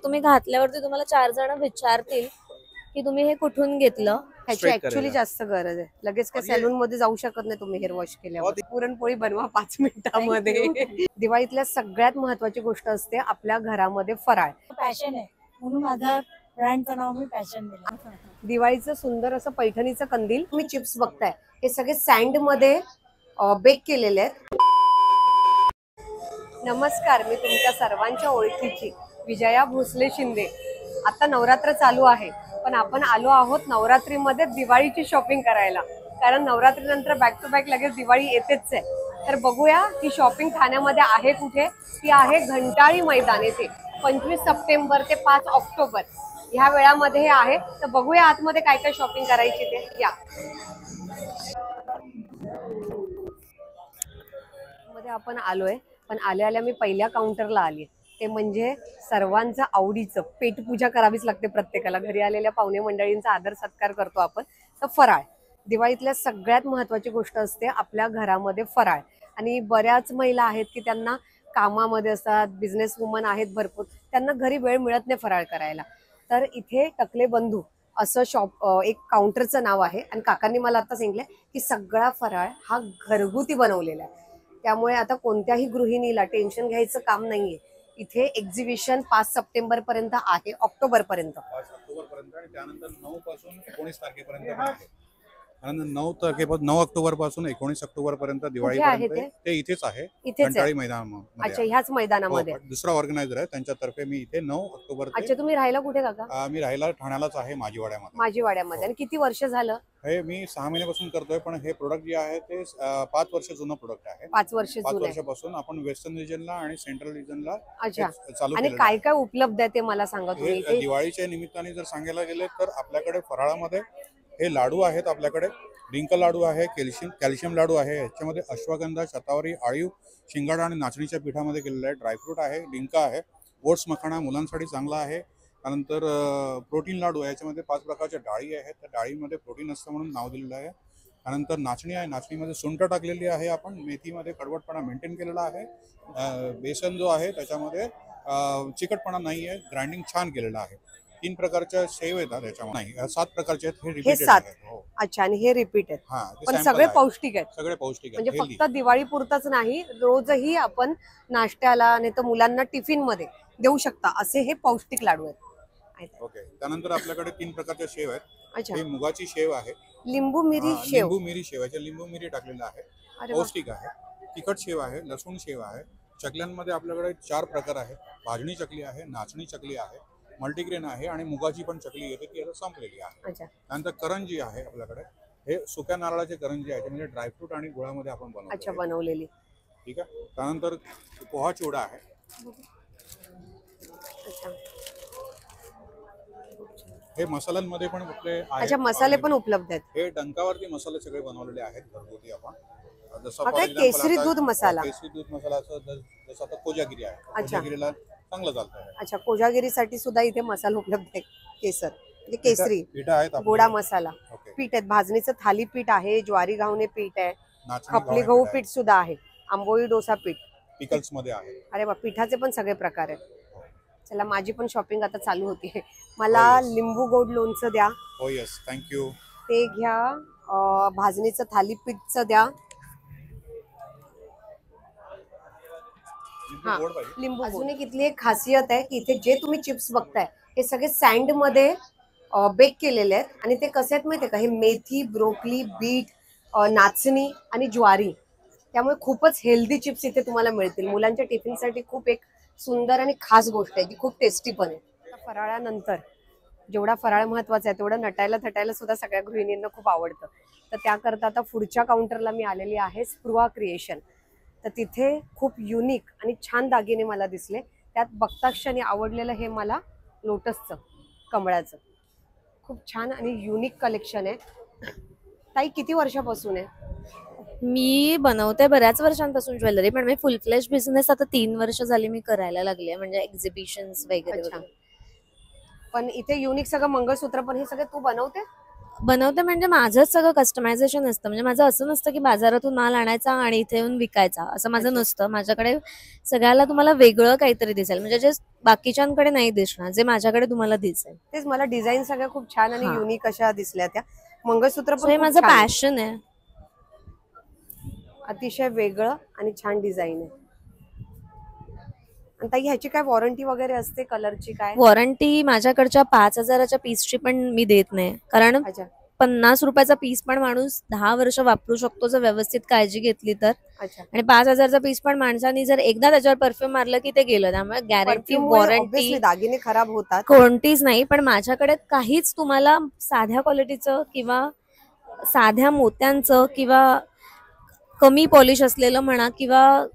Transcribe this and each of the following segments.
तुम्ही घातल्यावरती तुम्हाला 4 जण विचारतील की तुम्ही हे कुठून घेतलं. ह्याची ऍक्च्युअली जास्त गरज आहे. लगेच काय सॅलून मध्ये जाऊ शकत नाही तुम्ही हेअर वॉश केल्यावर. पुरणपोळी बनवा 5 मिनिटांमध्ये. दिवाळीतल्या सगळ्यात महत्वाची गोष्ट असते आपल्या घरामध्ये फराळ. पॅशन आहे म्हणून माझं ब्रँडचं नाव मी पॅशन दिलं. दिवाळीचं सुंदर असं पैठणीचं कंदील. तुम्ही चिप्स बघताय हे सगळे सँड मध्ये बेक केलेले आहेत. नमस्कार, मी तुमच्या सर्वांच्या ओळखीची विजया भोसले शिंदे. आता नवरात्र चालू आहे, पण आपण आलो आहोत नवरात्रीमध्ये दिवाळीची शॉपिंग करायला, कारण नवरात्रीनंतर बॅक टू बॅक लगेच दिवाळी येतेच आहे. तर बघूया ही शॉपिंग ठाण्यामध्ये आहे कुठे. ती आहे घंटाळी मैदान येथे. 25 सप्टेंबर ते 5 ऑक्टोबर ह्या वेळामध्ये हे आहे. तर बघूया आतमध्ये काय काय शॉपिंग करायची ते. या मध्ये आपण आलोय, पण आल्या आल्या मी पहिल्या काउंटरला आली. ते म्हणजे सर्वांचं आवडीचं पेटपूजा करावीच लागते प्रत्येकाला. घरी आलेल्या पाहुणे मंडळींचा आदर सत्कार करतो आपण. तर फराळ दिवाळीतल्या सगळ्यात महत्वाची गोष्ट असते आपल्या घरामध्ये फराळ. आणि बऱ्याच महिला आहेत की त्यांना कामामध्ये असतात, बिझनेस वुमन आहेत भरपूर, त्यांना घरी वेळ मिळत नाही फराळ करायला. तर इथे टकले बंधू असं एक काउंटरचं नाव आहे. आणि काकांनी मला आता सांगितलं की सगळा फराळ हा घरगुती बनवलेला आहे. त्यामुळे आता कोणत्याही गृहिणीला टेन्शन घ्यायचं काम नाहीये. इथे एक्झिबिशन 5 सप्टेंबर पर्यंत आहे, ऑक्टोबर पर्यंत. 5 ऑक्टोबर पर्यंत आणि त्यानंतर 9 पासून 19 तारखेपर्यंत आहे. आणि 9 ऑक्टोबर पासून 19 ऑक्टोबर पर्यंत दिवाळीपर्यंत ते इथेच आहे, घंटाळी मैदानामध्ये. अच्छा, ह्याच मैदानामध्ये. दुसरा ऑर्गनायझर आहे त्यांच्यातर्फे मी इथे 9 ऑक्टोबर. अच्छा, तुम्ही राहायला कुठे काका? मी राहायला ठाण्यालाच आहे, माझीवाड्यामध्ये. माझीवाड्यामध्ये. आणि किती वर्ष झालं हे? मी 6 महिन्यापासून करतोय, पण हे प्रोडक्ट जे आहे ते 5 वर्ष जुनं प्रोडक्ट आहे. 5 वर्ष 5 वर्षापासून आपण वेस्टर्न रिजनला आणि सेंट्रल रिजनला अच्छा चालू. आणि काय काय उपलब्ध आहे ते मला सांगा तुम्ही. दिवाळीच्या निमित्ताने जर सांगायला गेले तर आपल्याकडे फराळामध्ये हे लाडू आहेत. आपल्याकडे डिंक लाडू आहे, कॅल्शियम लाडू आहे. याच्यामध्ये अश्वगंधा, शतावरी, आळीव, शिंगाडा आणि नाचणीच्या पिठामध्ये केलेलं आहे. ड्रायफ्रूट आहे, डिंक आहे, ओट्स मखाणा मुलांसाठी चांगला आहे. त्यानंतर प्रोटीन लाडू आहे. याच्यामध्ये 5 प्रकारच्या डाळी आहेत. त्या डाळीमध्ये प्रोटीन असतं म्हणून नाव दिलेलं आहे. त्यानंतर नाचणी आहे. नाचणीमध्ये सुंठ टाकलेली आहे आपण. मेथीमध्ये कडवटपणा मेंटेन केलेला आहे. बेसन जो आहे त्याच्यामध्ये चिकटपणा नाही आहे, ग्राइंडिंग छान केलेलं आहे. 3 प्रकारच्या शेव येतात त्याच्यामध्ये. नाही, 7 प्रकारचे आहेत. हे रिपीटेड आहेत. हो. अच्छा, आणि हे रिपीट आहेत. हा, पण सगळे पौष्टिक आहेत. सगळे पौष्टिक आहेत. म्हणजे फक्त दिवाळी पुरतच नाही, रोजही आपण नाश्त्याला नाही तर मुलांना टिफिन मध्ये देऊ शकता असे हे पौष्टिक लाडू आहेत. ओके. त्यानंतर आपल्याकडे 3 प्रकारच्या शेव आहेत. अच्छा, ही मुगाची शेव आहे, लिंबू मिरी शेव. लिंबू मिरी शेव आहे. लिंबू मिरी टाकलेलं आहे, पौष्टिक आहे. तिखट शेव आहे, लसूण शेव आहे. चकल्यांमध्ये आपल्याकडे 4 प्रकार आहेत. भाजणी चकली आहे, नाचणी चकली आहे, मल्टीग्रेन आहे आणि मुगाची पण चकली येते, ती आता संपलेली आहे. त्यानंतर करंजी आहे आपल्याकडे. हे सुक्या नारळाचे करंजी आहे, म्हणजे ड्रायफ्रूट आणि गुळामध्ये आपण बनवलेली. ठीक आहे. त्यानंतर पोहा चिवडा आहे. हे मसाल्यांमध्ये पण आपले आहेत. अच्छा, मसाले पण उपलब्ध आहेत. हे डंकावरती मसाले सगळे बनवलेले आहेत घरगुती आपण. जसं केसरी दूध मसाला. केसरी दूध मसाला जसं आता कोजागिरी आहे, कोजागिरीला चांगलं चालतं. अच्छा, कोजागिरीसाठी सुद्धा इथे मसाला उपलब्ध आहे. केसर म्हणजे केसरी पीठ आहेत, गोडा मसाला. पीठ आहेत, भाजणीचं थाली पीठ आहे, ज्वारी घावणे पीठ आहे, खपली गहू पीठ सुद्धा आहे, आंबोळी डोसा पीठ पिकल्स मध्ये आहे. अरे वा, पिठाचे पण सगळे प्रकार आहेत. चला, माझी पण शॉपिंग आता चालू होती. मला लिंबू गोड लोणचं द्या. हो यस, थँक्यू. ते घ्या. भाजणीचं थालीपीठचं द्या. लिंबू. अजून एक इथली एक खासियत आहे की इथे जे तुम्ही चिप्स बघताय हे सगळे सँड मध्ये बेक केलेले आहेत. आणि ते कसे आहेत माहितीये का, हे मेथी, ब्रोकली, बीट, नाचणी आणि ज्वारी. त्यामुळे खूपच हेल्दी चिप्स इथे तुम्हाला मिळतील. मुलांच्या टिफिनसाठी खूप एक सुंदर आणि खास गोष्ट आहे, जी खूप टेस्टी पण आहे. फराळानंतर जेवढा फराळ महत्वाचा आहे तेवढं नटायला थटायला सुद्धा सगळ्या गृहिणींना खूप आवडतं. तर त्याकरता आता पुढच्या काउंटरला मी आलेली आहे, स्पृहा क्रिएशन. तर तिथे खूप युनिक आणि छान दागिने मला दिसले. त्यात बघता क्षणी आवडलेलं हे मला लोटसचं, कमळाचं खूप छान आणि युनिक कलेक्शन आहे. ताई, किती वर्षापासून आहे? मी बनवते बऱ्याच वर्षांपासून ज्वेलरी, पण मी फुल फ्लेश बिझनेस आता 3 वर्ष झाली मी करायला लागले, म्हणजे एक्झिबिशन्स वगैरे. पण इथे युनिक सगळं मंगळसूत्र पण हे सगळं तू बनवते? बनवते म्हणजे माझंच सगळं कस्टमायझेशन असतं. म्हणजे माझं असं नसतं की बाजारातून माल आणायचा आणि इथे येऊन विकायचा, असं माझं अच्छा. नसतं. माझ्याकडे सगळ्याला तुम्हाला वेगळं काहीतरी दिसेल, म्हणजे जे बाकीच्यांकडे नाही दिसणार, जे माझ्याकडे तुम्हाला दिसेल. तेच मला डिझाईन सगळ्या खूप छान आणि हा, युनिक अशा दिसल्या त्या. मंगळसूत्र सो पण हे खूप माझं छान आहे. पॅशन आहे. अतिशय वेगळं आणि छान डिझाईन आहे. आणि ताई ह्याची काय वॉरंटी वगैरे असते कलरची काय? वॉरंटी माझ्याकडच्या 5,000च्या पीसची पण मी देत नाही, कारण अच्छा 50 रुपयाचा पीस पण माणूस 10 वर्ष वापरू शकतो जर व्यवस्थित काळजी घेतली तर. अच्छा. आणि 5,000चा पीस पण माणसाने जर एकदा त्याच्यावर परफ्यूम मारलं की ते गेलं. त्यामुळे गॅरंटी परफ्यूममुळे वॉरंटी ऑब्व्हियसली दागिने खराब होतात. कोणतीच नाही. पण माझ्याकडे काहीच तुम्हाला साध्या क्वालिटीचं किंवा साध्या मोत्यांचं किंवा कमी पॉलिश असलेलं म्हणा किंवा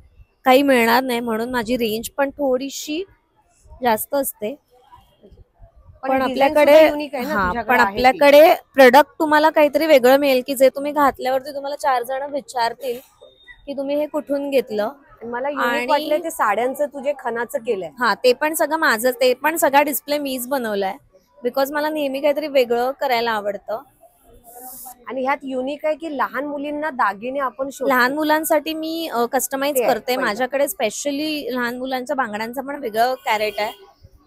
काही मिळणार नाही, म्हणून माझी रेंज पण थोडीशी जास्त असते. पण design आपल्याकडे सुद्धा unique आहे ना हा, तुझ्याकडे पण आहे ती. आपल्याकडे प्रोडक्ट तुम्हाला काहीतरी वेगळं मिळेल की जे तुम्ही घातल्यावरती तुम्हाला 4 जण विचारतील की तुम्ही हे कुठून घेतलं. आणि मला युनिक आणि वाटलंय ते साड्यांचं तुझे खणाचं केलंय. हा, ते पण सगळं माझं, ते पण सगळा डिस्प्ले मीच बनवलाय, बिकॉज मला नेहमी काहीतरी वेगळं करायला आवडतं. आणि ह्यात युनिक आहे की लहान मुलींना दागिने आपण शोधतो. लहान मुलांसाठी मी कस्टमाइज ते आहे करते. पहिलं. माझ्याकडे स्पेशली लहान मुलांच्या बांगड्यांचं पण वेगळं कॅरेट आहे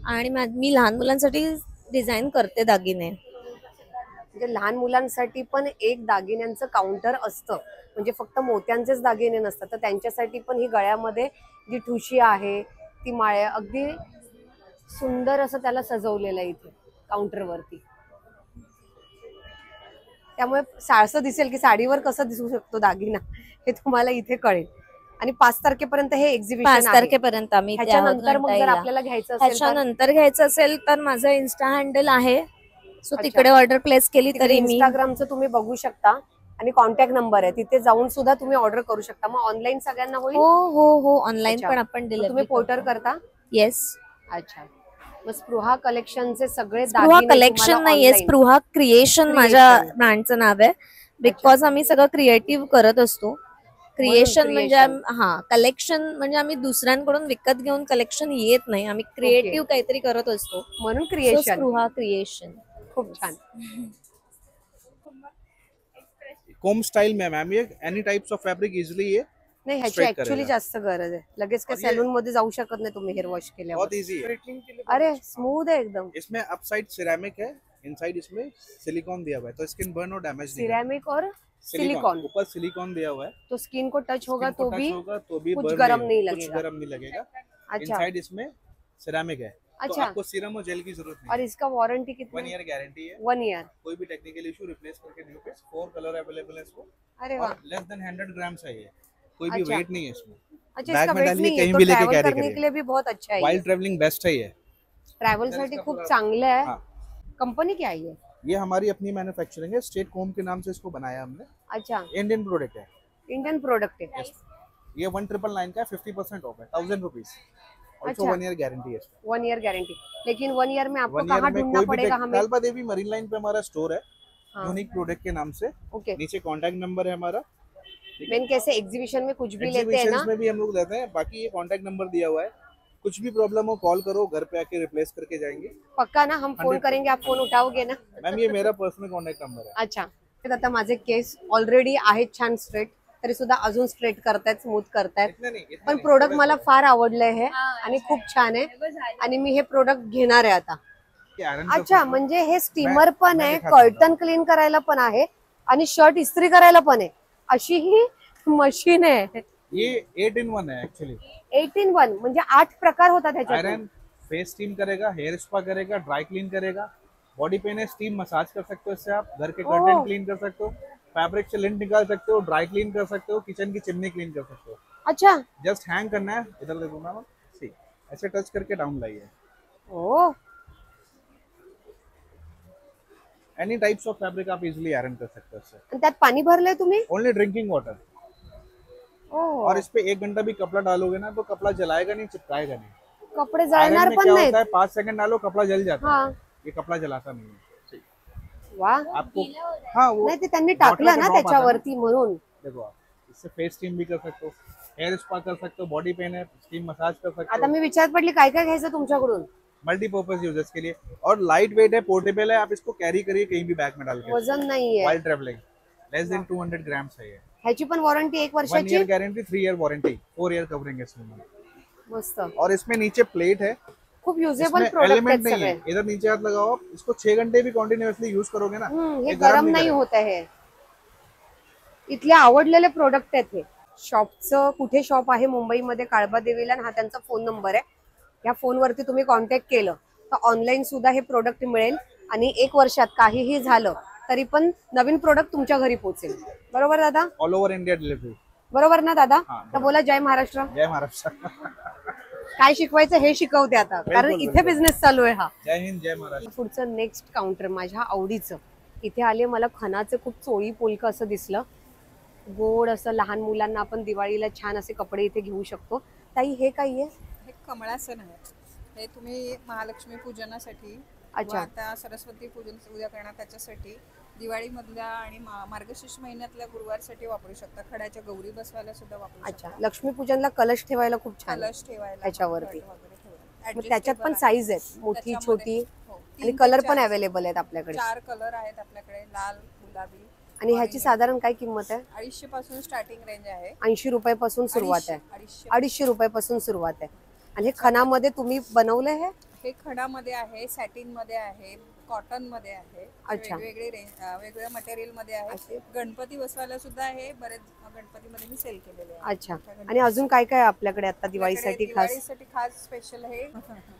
आणि मी लहान मुलांसाठी डिझाईन करते दागिने. म्हणजे लहान मुलांसाठी पण एक दागिन्यांचं काउंटर असतं, म्हणजे फक्त मोत्यांचेच दागिने नसतात, तर त्यांच्यासाठी पण ही गळ्यामध्ये जी ठुशी आहे ती माळ्या अगदी सुंदर असं त्याला सजवलेलं आहे इथे काउंटरवरती. त्यामुळे साळसं दिसेल की साडीवर कसं दिसू शकतो दागिना हे तुम्हाला इथे कळेल. आणि 5 तारखेपर्यंत हे एक्झिबिशन 5 तारखेपर्यंत आम्ही इथे आहोत ह्याच्यानंतर मग जर घंटाईला. आपल्याला घ्यायचं असेल तर ह्याच्यानंतर घ्यायचं असेल तर माझं इन्स्टा हँडल आहे, सो अच्छा. तिकडे ऑर्डर प्लेस केली तिकडे तरी मी. इंस्टाग्रामचं तुम्ही बघू शकता आणि कॉन्टॅक्ट नंबर आहे, तिथे जाऊन सुद्धा तुम्ही ऑर्डर करू शकता. मग ऑनलाईन सगळ्यांना होईल? हो हो हो, ऑनलाईन अच्छा. पण आपण मग तुम्ही डिलिव्हरी पोर्टर करता? येस. अच्छा. मग स्पृहा कलेक्शनचे सगळे स्पृहा दागिने कलेक्शन तुम्हाला नाहीये, online? स्पृहा क्रिएशन माझ्या ब्रँडचं नाव आहे, बिकॉज आम्ही सगळं क्रिएटिव्ह करत असतो. क्रिएशन म्हणजे हा, कलेक्शन म्हणजे आम्ही दुसऱ्यांकडून विकत घेऊन कलेक्शन येत नाही, आम्ही क्रिएटिव्ह काहीतरी करत असतो, म्हणून So, क्रिएशन. स्पृहा क्रिएशन. खूप छान. कोम स्टाइल में मैम ये any types of fabric easily ये नाही ह्याची Straight ऍक्च्युअली करेगा. जास्त गरज आहे. लगेच काय और ये- सॅलून मध्ये जाऊ शकत नाही तुम्ही हेअर वॉश केल्यावर. बहुत इजी है. अरे स्मूथ आहे एकदम. इसमें अपसाइड सिरेमिक है, इनसाइड इसमें सिलिकॉन दिया हुआ है तो स्किन बर्न और डैमेज नहीं होगा. सिरेमिक और सिलिकॉन, ऊपर सिलिकॉन दिया हुआ है, तो स्किन को टच होगा Skin को तो touch भी होगा तो भी कुछ burn गरम होगा, नहीं कुछ लगेगा. गरम नहीं लगेगा. अच्छा. इनसाइड इसमें सिरेमिक है तो अच्छा. आपको सीरम और जेल की जरूरत और नहीं. इसका वारंटी 1 कितना? ईयर गारंटी है. 1 ईयर. कोई भी टेक्निकल इशू रिप्लेस करके न्यू पीस. 4 कलर अवेलेबल है इसको अरे और वाह. लेस देन 100 ग्राम्स है ये. कोई भी अच्छा. वेट नहीं है इसमें. अच्छा, बैग इसका में वेट डालिए, नहीं है कहीं तो भी लेके ट्रैवल carry करने करिए. के लिए भी बहुत अच्छा है वाइल्ड ट्रेवलिंग बेस्ट है ये. ट्रैवल इधर साठी इसका खूप पूरा- चांगलं आहे. हाँ. कंपनी क्या है ये? ये हमारी अपनी मैन्युफैक्चरिंग है. स्टेट कोम के नाम से इसको बनाया हमने. अच्छा, इंडियन प्रोडक्ट है. इंडियन प्रोडक्ट है. ये 1999 का 50% ऑफ है. 1000 रुपीज. ऑल्सो अच्छा. 1 ईयर गारंटी है इसमें. 1 ईयर गारंटी. लेकिन 1 ईयर में आपको 1 ईयर कहाँ में ढूंढना कोई भी पड़ेगा हमें? कालबा देवी मरीन लाइन पे हमारा स्टोर है, हाँ. यूनिक प्रोडक्ट के नाम से. ओके. नीचे कांटेक्ट नंबर है हमारा. मेन कैसे एग्जीबिशन में कुछ भी लेते हैं ना, एग्जीबिशंस में भी हम लोग लेते हैं. बाकी ये कांटेक्ट नंबर दिया हुआ है. कुछ भी प्रॉब्लम हो कॉल करो, घर पे आके रिप्लेस करके जाएंगे. पक्का ना, हम फोन 100% करेंगे, आप फोन उठाओगे ना? मैम ये मेरा पर्सनल कांटेक्ट नंबर है. अच्छा. तर आता माझे केस ऑलरेडी आहेत छान स्ट्रेट, तरी सुद्धा अजून स्ट्रेट करतायत, स्मूथ करतायत. इतने नहीं, इतने पण नहीं. प्रोडक्ट मला फार आवडलंय हे आणि खूप छान आहे आणि मी हे प्रोडक्ट घेणार आहे आता. ये iron का अच्छा, फुल- म्हणजे हे स्टीमर पण मैं आहे, दिखाता हूँ. कर्टन क्लीन करायला पण आहे आणि शर्ट इस्त्री करायला पण आहे, अशी ही मशीन आहे. ये 8 in 1 है एक्चुअली. 18/1 म्हणजे 8 प्रकार होतात ह्याच्यात. आयरन, फेस स्टीम करेगा, हेयर स्पा करेगा, ड्राई क्लीन करेगा. बॉडी पेन है, स्टीम मसाज कर सकते हो इससे. आप घर के ओह. कर्टन क्लीन कर सकते हो, फैब्रिक से लिंट निकाल सकते हो, ड्राई क्लीन कर सकते हो, किचन की चिमनी क्लीन कर सकते हो. अच्छा. जस्ट हैंग करना है. इधर देखो ना, सी ऐसे टच करके डाउन लाइए. ओ, एनी टाइप्स ऑफ फैब्रिक आप इजीली आयरन कर सकते हो इससे. आणि त्यात पाणी भरलंय तुम्ही? Only drinking water. ओ, और इस पे 1 घंटा भी कपड़ा डालोगे ना तो कपड़ा जलाएगा नहीं, चिपकाएगा नहीं. कपडे आयरन जळणार में पण क्या नाहीत. होता है, 5 सेकंड डालो कपड़ा जल जाता है. हाँ. ये कपड़ा जलाता नहीं है. वा. आपको हाँ वो नाही, ते त्यांनी टाकलं ना त्याच्यावरती म्हणून. देखो आप इससे फेस स्टीम भी कर सकते हो, हेयर स्पा कर सकते हो, बॉडी पेन है स्टीम मसाज कर सकते आता हो. मी विचारत पडली काय काय घ्यायचं तुमच्याकडून. मल्टीपर्पज यूजर्स के लिए, और लाइट वेट है, पोर्टेबल है, आप इसको कैरी करिए कहीं भी बैग में डाल के, वजन नाहीये. While travelling. Less than 200 grams है ये. ह्याची पण वॉरंटी 1 1 वर्षाची. Year guarantee, 3 year warranty, 4 year covering है इसमें. मस्त. और इसमें नीचे प्लेट है, खूप युजेबल इसमें प्रोडक्ट एलिमेंट आहेत नहीं है. सगळे. इधर नीचे हाथ लगाओ आप, इसको 6 घंटे भी कंटिन्यूअसली यूज करोगे ना, हे ये गरम नाही करेगा. होत आहे. इथले आवडलेले प्रोडक्ट आहेत हे. शॉपचं कुठे शॉप आहे मुंबईमध्ये काळबा देवीला, आणि हा त्यांचा फोन नंबर आहे. या फोनवरती तुम्ही कॉन्टॅक्ट केलं तर ऑनलाईन सुद्धा हे प्रोडक्ट मिळेल, आणि 1 वर्षात काहीही झालं तरी पण नवीन प्रोडक्ट तुमच्या घरी पोहोचेल. बरोबर दादा? All over India delivery. बरोबर ना दादा? हा, तर बोला जय महाराष्ट्र. जय महाराष्ट्र. काय शिकवायचं हे शिकवते आता, कारण बिलकुल, इथे बिलकुल. बिझनेस चालू आहे हा. जय हिंद, जय महाराष्ट्र. पुढचं नेक्स्ट काउंटर माझ्या आवडीचं. इथे आले, मला खणाचं खूप चोळी पोलक असं दिसलं. गोड असं लहान मुलांना आपण दिवाळीला छान असे कपडे इथे घेऊ शकतो. ताई हे काय आहे? हे कमळासन आहे. हे तुम्ही महालक्ष्मी पूजनासाठी, अच्छा. आता सरस्वती पूजन उद्या करणार त्याच्यासाठी, दिवाळीमधल्या आणि मार्गशीर्ष महिन्यातल्या गुरुवारसाठी वापरू शकता. खड्याच्या गौरी बसवायला सुद्धा वापरू अच्छा. शकता. लक्ष्मीपूजनला कलश ठेवायला खूप छान आहे. कलश ठेवायला त्याच्यावरती. घट वगैरे ठेवायला. मग त्याच्यात पण Adjustable साईज आहे. आहेत, मोठी त्याच्यामध्ये, छोटी, हो, आणि 3 कलर ते पण 4 अवेलेबल आहेत आपल्याकडे. 4 कलर आहेत आपल्याकडे, लाल, गुलाबी. आणि ह्याची साधारण काय किंमत आहे? 250 पासून स्टार्टिंग रेंज आहे. 80 रुपयापासून सुरुवात आहे. 250. 250 रुपयापासून सुरुवात आहे. आणि हे खणामध्ये तुम्ही बनवलंय हे? हे खणामध्ये आहे, सॅटिन मध्ये आहे, कॉटन मध्ये आहे. अच्छा. वेगवेगळे वेगवेगळ्या मटेरियल मध्ये आहे. गणपती बसवायला सुद्धा आहे. बरेच गणपतीमध्ये मी सेल केलेले आहे. अच्छा. आणि अजून काय काय आपल्याकडे आता दिवाळीसाठी खास? दिवाळीसाठी खास स्पेशल हे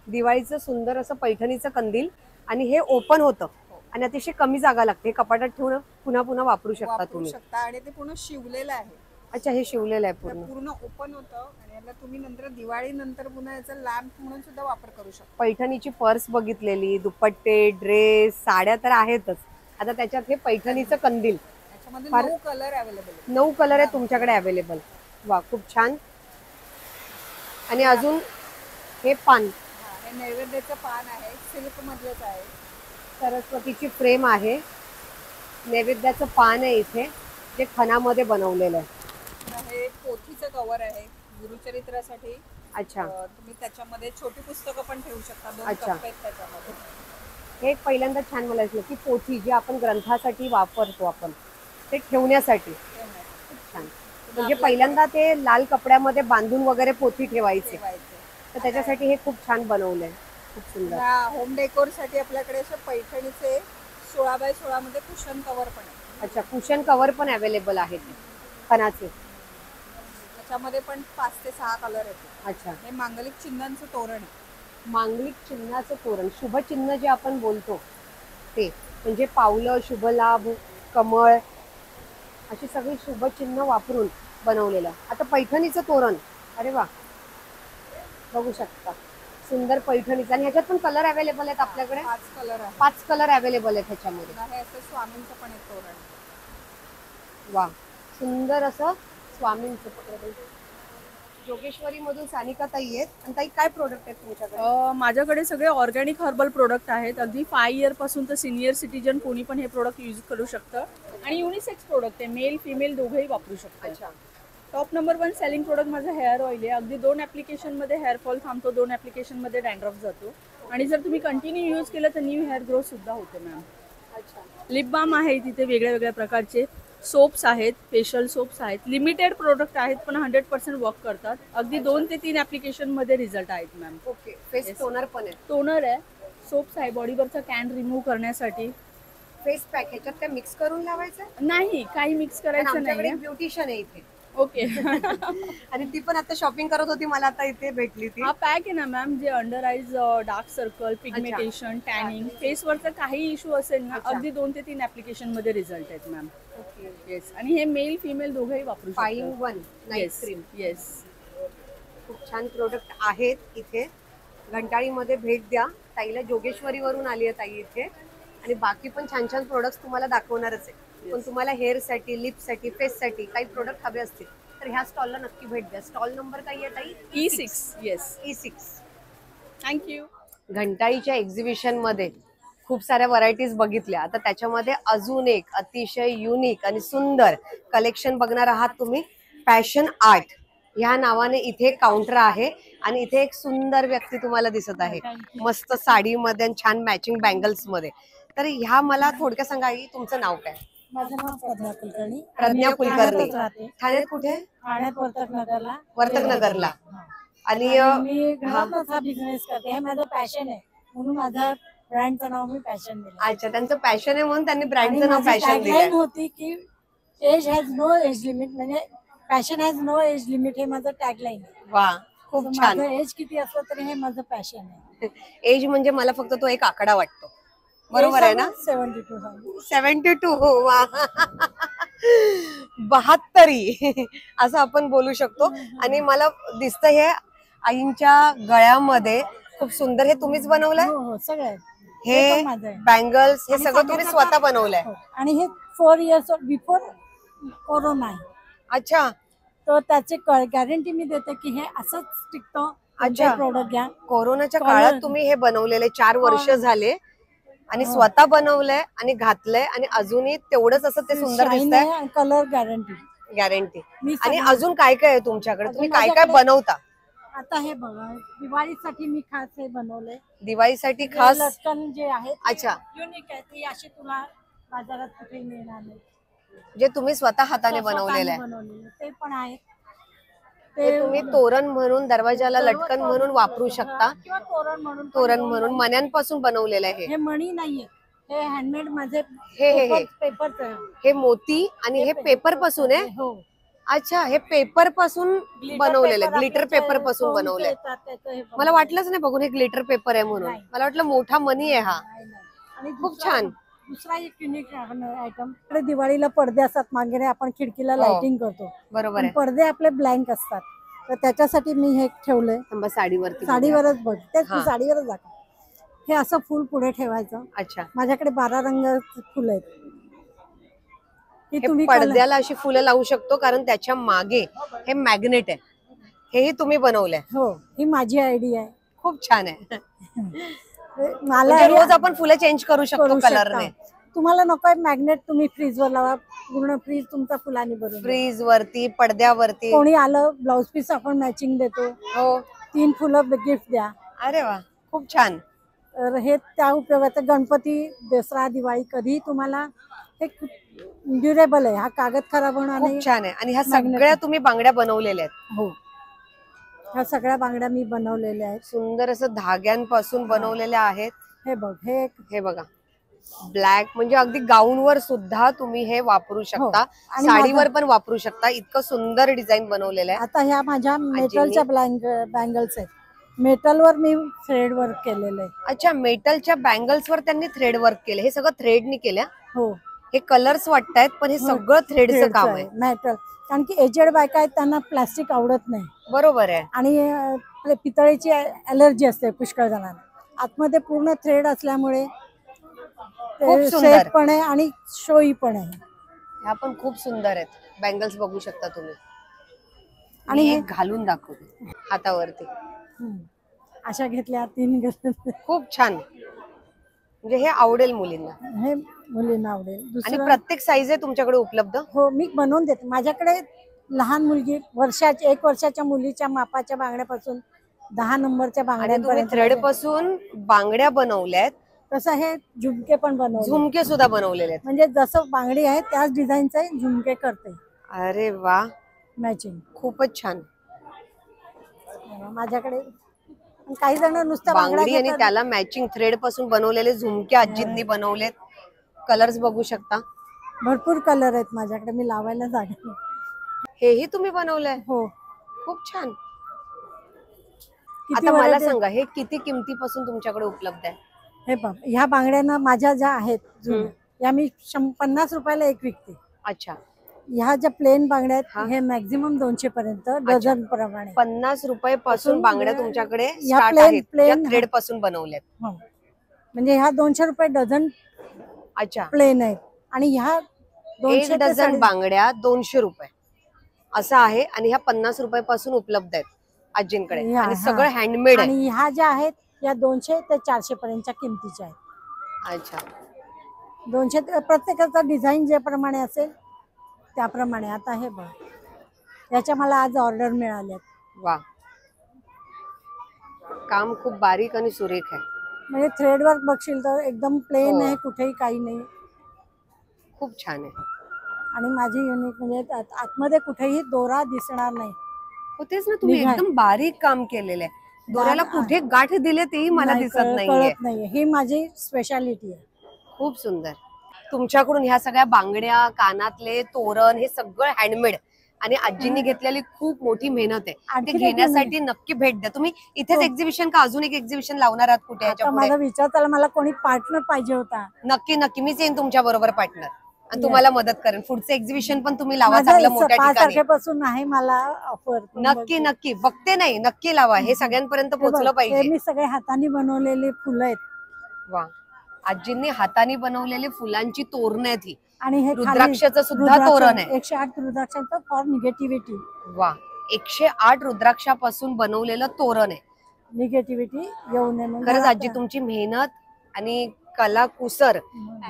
दिवाळीचं सुंदर असं पैठणीचं कंदील, आणि हे ओपन होतं आणि अतिशय कमी जागा लागते. हे कपाटात ठेवून पुन्हा पुन्हा वापरू शकता वापरू तुम्ही. शकता, आणि ते पूर्ण शिवलेलं आहे. अच्छा. हे शिवलेलं आहे पूर्ण. पूर्ण ओपन होतं, आणि याला तुम्ही नंतर दिवाळी नंतर पुन्हा याचा लॅम्प म्हणून सुद्धा वापर करू शकता. पैठणीची पर्स बघितलेली, दुपट्टे, ड्रेस, साड्या तर आहेतच. आता त्याच्यात हे पैठणीचं कंदील. त्याच्यामध्ये फार- 9 कलर अवेलेबल 9 कलर आहे तुमच्याकडे अवेलेबल. वा, खूप छान. आणि अजून हे पान, हे नैवेद्याचं पान आहे, सिल्क मधलंच आहे. सरस्वतीची फ्रेम आहे, नैवेद्याचं पान आहे इथे, जे खणामध्ये बनवलेलं आहे. हे पोथीचं कव्हर आहे गुरुचरित्रासाठी. अच्छा. तुम्ही त्याच्यामध्ये छोटी पुस्तकं पण ठेवू शकता. 2 अच्छा. कप्पे आहेत त्याच्यामध्ये. हे एक पहिल्यांदा छान मला दिसलं की पोथी जी आपण ग्रंथासाठी वापरतो आपण, ते ठेवण्यासाठी. खूप छान. म्हणजे पहिल्यांदा ते लाल कपड्यामध्ये बांधून वगैरे पोथी ठेवायची, तर त्याच्यासाठी हे खूप छान बनवलंय. खूप सुंदर. होम डेकोर साठी आपल्याकडे असे पैठणीचे 16 बाय 16 मध्ये कुशन कव्हर पण आहे. अच्छा. कुशन कव्हर पण अवेलेबल आहेत खणाचे. त्याच्यामध्ये पण 5 ते 6 कलर येते. अच्छा. हे मांगलिक चिन्हांचं तोरण आहे. मांगलिक चिन्हाचं तोरण, शुभ चिन्ह जे आपण बोलतो ते, म्हणजे पावलं, शुभ लाभ, कमळ, अशी सगळी शुभ चिन्ह वापरून बनवलेलं. आता पैठणीचं तोरण, अरे वा, बघू शकता सुंदर पैठणीचं. आणि ह्याच्यात पण कलर अवेलेबल आहेत आपल्याकडे. 5 कलर आहे. 5 कलर अवेलेबल आहेत ह्याच्यामध्ये. हे असं स्वामींचं पण एक तोरण. वा, सुंदर असं स्वामींचं तोरण. जोगेश्वरी मधून सानिका ताई आहेत. आणि ताई काय प्रोडक्ट आहेत तुमच्याकडे? माझ्याकडे सगळे ऑर्गॅनिक हर्बल प्रोडक्ट आहेत. अगदी 5 इयर पासून तर सिनियर सिटीजन कोणी पण हे प्रोडक्ट यूज करू शकतं. आणि युनिसेक्स प्रोडक्ट आहे, मेल फिमेल दोघेही वापरू शकतात. अच्छा. टॉप नंबर 1 सेलिंग प्रोडक्ट माझं हेअर ऑइल आहे. अगदी 2 ॲप्लिकेशनमध्ये हेअरफॉल थांबतो, 2 ॲप्लिकेशनमध्ये डॅन्ड्रफ जातो. आणि जर तुम्ही कंटिन्यू यूज केलं तर न्यू हेअर ग्रोथ सुद्धा होते मॅम. अच्छा. लिप बाम आहे तिथे, वेगळ्या वेगळ्या प्रकारचे सोप्स आहेत, फेशियल सोप्स आहेत. लिमिटेड प्रोडक्ट आहेत पण 100% वर्क करतात. अगदी 2 ते 3 ॲप्लिकेशनमध्ये रिझल्ट आहेत ma'am. Okay. Face Yes. Toner पण आहे. टोनर आहे, सोप्स आहे बॉडीवरचा कॅन रिमूव्ह करण्यासाठी. फेस पॅक ह्याच्यात काय मिक्स करून लावायचं? नाही, काही मिक्स कारण करायचं आमच्याकडे नाही. ब्युटिशियन आहे इथे, ओके. आणि ती पण आता शॉपिंग करत होती, मला आता इथे भेटली ती. हा पॅक आहे ना मॅम, जे under eyes, dark circle, pigmentation, tanning, फेसवरचा काही इश्यू असेल ना, अच्छा. अगदी 2 ते 3 ॲप्लिकेशन मध्ये रिझल्ट आहेत मॅम. ओके. येस. आणि हे मेल फिमेल दोघंही वापरू 5-in-1 night yes cream. Yes. खूप छान प्रोडक्ट आहेत इथे. घंटाळीमध्ये भेट द्या. ताईला जोगेश्वरीवरून आली आहे ताई इथे, आणि बाकी पण छान छान प्रोडक्ट्स तुम्हाला दाखवणारच आहे. पण तुम्हाला हेअरसाठी, लिपसाठी, फेससाठी काही प्रोडक्ट हवे असतील तर ह्या स्टॉलला नक्की भेट द्या. स्टॉल नंबर काय आहे ताई? E6. Yes. E6. Thank you. घंटाळीच्या exhibition मध्ये खूप साऱ्या व्हरायटीज बघितल्या. आता त्याच्यामध्ये अजून एक अतिशय युनिक आणि सुंदर कलेक्शन बघणार आहात तुम्ही. Fashion art. ह्या नावाने इथे काउंटर आहे आणि इथे एक सुंदर व्यक्ती तुम्हाला दिसत आहे मस्त साडीमध्ये आणि छान मॅचिंग बँगल्स मध्ये. तर ह्या मला थोडक्यात सांगा आई, तुमचं नाव काय? माझं नाव प्रज्ञा कुलकर्णी. प्रज्ञा मी कुलकर्णी. ठाण्यातच राहते. ठाण्यात कुठे? ठाण्यात वर्तकनगरला. वर्तकनगरला. आणि मी घरातच हा बिझनेस करते. हे माझं पॅशन आहे म्हणून माझं ब्रँडचं नाव मी पॅशन दिलं. अच्छा, त्यांचं पॅशन आहे म्हणून त्यांनी ब्रँडचं नाव पॅशन दिलं. होती की age has no age limit, म्हणजे passion has no age limit हे माझं टॅगलाईन आहे. वा, खूप छान. माझं एज किती असलं तरी हे माझं पॅशन आहे. एज म्हणजे मला फक्त तो एक आकडा वाटतो, बरोबर आहे ना? 72. 72. हो, वा. 72 असं आपण बोलू शकतो. आणि मला दिसतं हे आईंच्या गळ्यामध्ये खूप सुंदर. हे तुम्हीच बनवलंय? हो, सगळं हे बँगल्स हे सगळं तुम्ही स्वतः बनवलंय? आणि हे 4 years बिफोर कोरोना आहे. अच्छा, तर त्याची गॅरंटी मी देते की हे असंच टिकतं. अच्छा, प्रोडक्ट घ्या. कोरोनाच्या काळात तुम्ही हे बनवलेले 4 वर्ष झाले आणि स्वतः बनवलंय आणि घातलंय आणि अजूनही तेवढंच असं ते सुंदर दिसतंय. Colour guarantee. आणि अजून काय काय आहे तुमच्याकडे? तुम्ही काय काय बनवता? आता हे बघा, दिवाळीसाठी मी खास हे बनवलंय. दिवाळीसाठी खास लटकन जे आहेत. अच्छा, युनिक आहे ती, अशी तुला बाजारात कुठे मिळणार नाही. जे तुम्ही स्वतः हाताने बनवलेलं आहे ते पण आहे. ते तुम्ही तोरण म्हणून, दरवाजाला लटकन म्हणून वापरू शकता. किंवा तोरण म्हणून मण्यांपासून बनवलेलं आहे. हे मणी नाहीये, हे हँडमेड माझे हे पेपर. हे मोती आणि हे पेपर पासून आहे. हो. अच्छा, हे पेपर पासून बनवलेलं आहे, ग्लिटर पेपर पासून बनवलंय. मला वाटलंच नाही बघून हे ग्लिटर पेपर आहे म्हणून. मला वाटलं मोठा मनी आहे हा. आणि खूप छान. दुसरा एक युनिक आयटम, दिवाळीला पडदे असतात मागे, आपण खिडकीला लाइटिंग करतो, बरोबर आहे. पडदे आपले ब्लँक असतात, तर त्याच्यासाठी मी हे ठेवलंय. साडीवरच बघ, तेच मी साडीवरच दाखव. हे असं फुल पुढे ठेवायचं. अच्छा, माझ्याकडे 12 रंग फुलं आहेत. तुम्ही पडद्याला अशी फुलं लावू शकतो कारण त्याच्या मागे हे मॅग्नेट आहे. हेही तुम्ही बनवलंय? हो, ही माझी आयडिया आहे. खूप छान आहे. मला रोज आपण फुलं चेंज करू शकतो कलरने. तुम्हाला नकोय मॅग्नेट, तुम्ही फ्रीजवर लावा, पूर्ण फ्रीज तुमचा फुलांनी भरून. फ्रीज वरती, पडद्यावरती. कोणी आलं ब्लाउज पीस आपण मॅचिंग देतो. हो, 3 फुलं गिफ्ट द्या. अरे वा, खूप छान. तर हे त्या उपयोगाचं, गणपती, दसरा, दिवाळी, कधी तुम्हाला हे ड्युरेबल आहे. हा कागद खराब होणार नाही. खूप छान आहे. आणि ह्या सगळ्या तुम्ही बांगड्या बनवलेल्या आहेत? हो, ह्या सगळ्या बांगड्या मी बनवलेल्या आहेत. सुंदर असं धाग्यांपासून बनवलेल्या आहेत. हे बघ, हे बघा, ब्लॅक म्हणजे अगदी गाऊनवर सुद्धा तुम्ही हे वापरू शकता. आणि साडीवर पण वापरू शकता. इतकं सुंदर डिझाईन बनवलेलं आहे. आता ह्या माझ्या मेटलच्या बँगल्स आहेत. मेटलवर मी थ्रेड वर्क केलेलं आहे. अच्छा, मेटलच्या बँगल्सवर त्यांनी थ्रेड वर्क केलं. हे सगळं थ्रेडनी केलं? हो. हे कलर्स वाटतायत पण हे सगळं थ्रेडचं काम आहे. मेटल, कारण की एजेड बायका आहेत, त्यांना प्लास्टिक आवडत नाही. बरोबर आहे. आणि पितळेची अलर्जी असते पुष्कळ जणांना. आतमध्ये पूर्ण थ्रेड असल्यामुळे सेफ पण आहे आणि शोई पण आहे. ह्या पण खूप सुंदर आहेत बँगल्स, बघू शकता तुम्ही. आणि हे घालून दाखवते हातावरती. अशा घेतल्या 3 घेतल्या. खूप छान. म्हणजे हे आवडेल मुलींना? हे मुलींना आवडेल. आणि प्रत्येक साईज आहे तुमच्याकडे उपलब्ध? हो, मी बनवून देते. माझ्याकडे लहान मुलगी, 1 वर्षाच्या मुलीच्या मापाच्या बांगड्यापासून 10 नंबरच्या बांगड्यांपर्यंत. थ्रेड पासून बांगड्या बनवल्यात, तसं हे झुमके पण बनवले. झुमके सुद्धा बनवलेले आहेत. म्हणजे जसं बांगडी आहे त्याच डिझाईनचे झुमके करते. अरे वा, मॅचिंग. खूपच छान. माझ्याकडे काही जण नुसतं बांगडी आणि त्याला मॅचिंग थ्रेड पासून बनवलेले झुमके आजींनी बनवलेत. कलर्स बघू शकता, भरपूर कलर आहेत माझ्याकडे, मी लावायला जागा नाही. हेही तुम्ही बनवलंय? हो, खूप छान. आता मला सांगा, हे किती किमतीपासून तुमच्याकडे उपलब्ध आहे? हे बघ, ह्या बांगड्यांना माझ्या ज्या आहेत या मी 50 रुपयाला एक विकते. अच्छा. ह्या ज्या प्लेन बांगड्या आहेत हे मॅक्झिमम 200 पर्यंत डझन प्रमाणे. 50 रुपये पासून बांगड्या तुमच्याकडे स्टार्ट आहेत, ज्या थ्रेड पासून बनवल्यात. म्हणजे ह्या 200 रुपये डझन. अच्छा, प्लेन आहेत. आणि ह्या 1 डझन बांगड्या 200 रुपये असं आहे. आणि ह्या 50 रुपयापासून उपलब्ध आहेत आजींकडे. आणि सगळं हँडमेड आहे. आणि ह्या ज्या आहेत या 200 ते 400 पर्यंतच्या किमतीच्या आहेत. अच्छा, 200. प्रत्येकाचा डिझाईन जे प्रमाणे असेल त्याप्रमाणे. आता हे बघ, याच्या मला आज ऑर्डर मिळाल्यात. वा, काम खूप बारीक आणि सुरेख आहे. म्हणजे थ्रेडवर्क बघशील तर एकदम प्लेन हो. आहे, कुठेही काही नाही. खूप छान आहे. आणि माझी युनिक म्हणजे आतमध्ये कुठेही दोरा दिसणार नाही. हो तेच ना, तुम्ही निघाल. एकदम बारीक काम केलेलं आहे. दोऱ्याला कुठे गाठ दिले तेही मला नाही, दिसत नाहीये. कळत नाहीये. ही माझी स्पेशालिटी आहे. खूप सुंदर. तुमच्याकडून ह्या सगळ्या बांगड्या, कानातले, तोरण हे सगळं हँडमेड आणि आजींनी घेतलेली खूप मोठी मेहनत आहे. ते आणखीन एक घेण्यासाठी नक्की भेट द्या. तुम्ही इथेच हो. एक्झिबिशन का अजून एक एक्झिबिशन लावणार आहात कुठे याच्या आता पुढे? माझा विचार चालला, मला कोणी पार्टनर पाहिजे होता. नक्की नक्की मीच येईन तुमच्या बरोबर पार्टनर आणि तुम्हाला मदत करेन. पुढचं एक्झिबिशन पण तुम्ही लावा चांगलं मोठ्या 5 ठिकाणी. तारखेपासून आहे मला ऑफर. नक्की नक्की बघते नाही, नक्की लावा. हे सगळ्यांपर्यंत पोहोचलं पाहिजे. मी सगळे हाताने बनवलेले फुलं आहेत. वा, आजींनी हाताने बनवलेली फुलांची तोरणं आहेत ही. आणि हे खाली रुद्राक्षाचं सुद्धा रुद्राक्ष, तोरण आहे. 108 रुद्राक्षांचं फॉर निगेटिव्हिटी. वा, 108 रुद्राक्षापासून बनवलेलं तोरण आहे. निगेटिव्हिटी येऊ नये म्हणून. खरंच आजी तुमची मेहनत आणि कला कुसर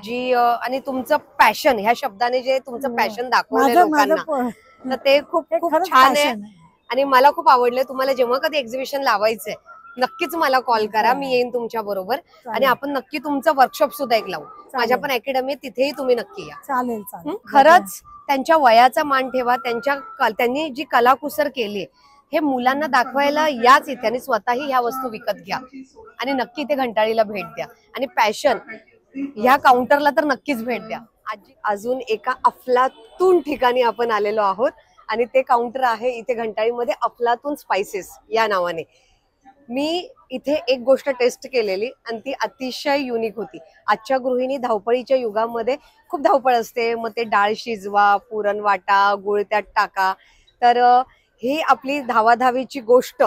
जी आणि तुमचं पॅशन, ह्या शब्दाने जे तुमचं पॅशन दाखवलंय लोकांना, तर ते खूप खूप खरंच छान आहे. passion आहे. आणि मला खूप आवडलं. तुम्हाला जेव्हा कधी एक्झिबिशन लावायचंय नक्कीच मला कॉल करा, मी येईन तुमच्या बरोबर. आणि आपण नक्की तुमचं वर्कशॉप सुद्धा एक लावू. माझ्या पण अकॅडमी तिथेही तुम्ही नक्की या. चालेल चालेल. खरंच त्यांच्या वयाचा मान ठेवा. त्यांनी जी कलाकुसर केली हे मुलांना दाखवायला याच इथे आणि स्वतःही ह्या वस्तू विकत घ्या आणि नक्की इथे घंटाळीला भेट द्या. आणि पॅशन ह्या काउंटरला तर नक्कीच भेट द्या. अजून एका अफलातून ठिकाणी आपण आलेलो आहोत आणि ते काउंटर आहे इथे घंटाळीमध्ये अफलातून स्पाइसेस या नावाने. मी इथे एक गोष्ट टेस्ट केलेली आणि ती अतिशय युनिक होती. आजच्या गृहिणी धावपळीच्या युगामध्ये खूप धावपळ असते. मग ते डाळ शिजवा, पुरण वाटा, गुळ त्यात टाका. तर ही आपली धावाधावीची गोष्ट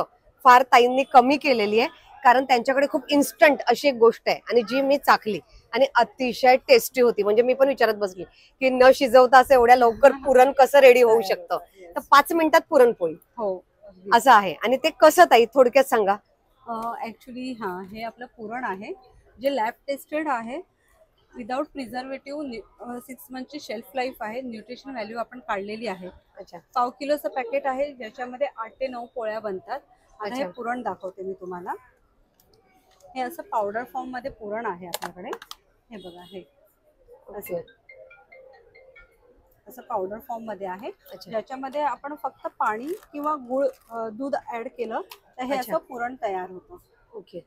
फार ताईंनी कमी केलेली आहे, कारण त्यांच्याकडे खूप इन्स्टंट अशी एक गोष्ट आहे आणि जी मी चाखली आणि अतिशय टेस्टी होती. म्हणजे मी पण विचारत बसली की न शिजवता असं एवढ्या लवकर पुरण कसं रेडी होऊ शकतं. तर 5 मिनिटात पुरणपोळी हो असं आहे. आणि ते कसं ताई थोडक्यात सांगा. ऍक्च्युली हे आपलं पुरण आहे जे लॅब टेस्टेड आहे, विदाउट प्रिझर्वेटिव्ह. 6 मंथची शेल्फ लाईफ आहे. न्यूट्रिशन व्हॅल्यू आपण काढलेली आहे. अच्छा. 1/4 किलोचं पॅकेट आहे ज्याच्यामध्ये 8 ते 9 पोळ्या बनतात. आता हे अच्छा. पुरण दाखवते मी तुम्हाला. हे असं पावडर फॉर्म मध्ये पुरण आहे आपल्याकडे. हे बघा, हे असं पावडर फॉर्म मध्ये आहे. ज्याच्यामध्ये आपण फक्त पाणी किंवा गुळ, दूध ऍड केलं तर हे असं पुरण तयार होतं. ओके.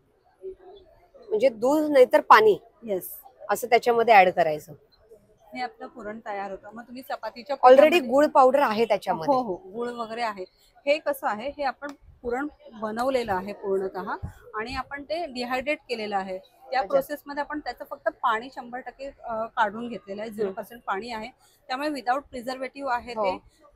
म्हणजे दूध नाहीतर पाणी येस, असं त्याच्यामध्ये ऍड करायचं. हे आपलं पुरण तयार होतं. मग तुम्ही चपातीच्या ऑलरेडी पिठामध्ये- गुळ पावडर आहे त्याच्यामध्ये. हो हो, गुळ वगैरे आहे. हे कसं आहे, हे आपण पुरण बनवलेलं आहे पूर्णतः आणि आपण ते डिहायड्रेट केलेलं आहे. त्या प्रोसेस मध्ये आपण त्याचं फक्त पाणी 100% काढून घेतलेलं आहे. 0% पाणी आहे. त्यामुळे विदाउट प्रिझर्वेटिव्ह आहे. ते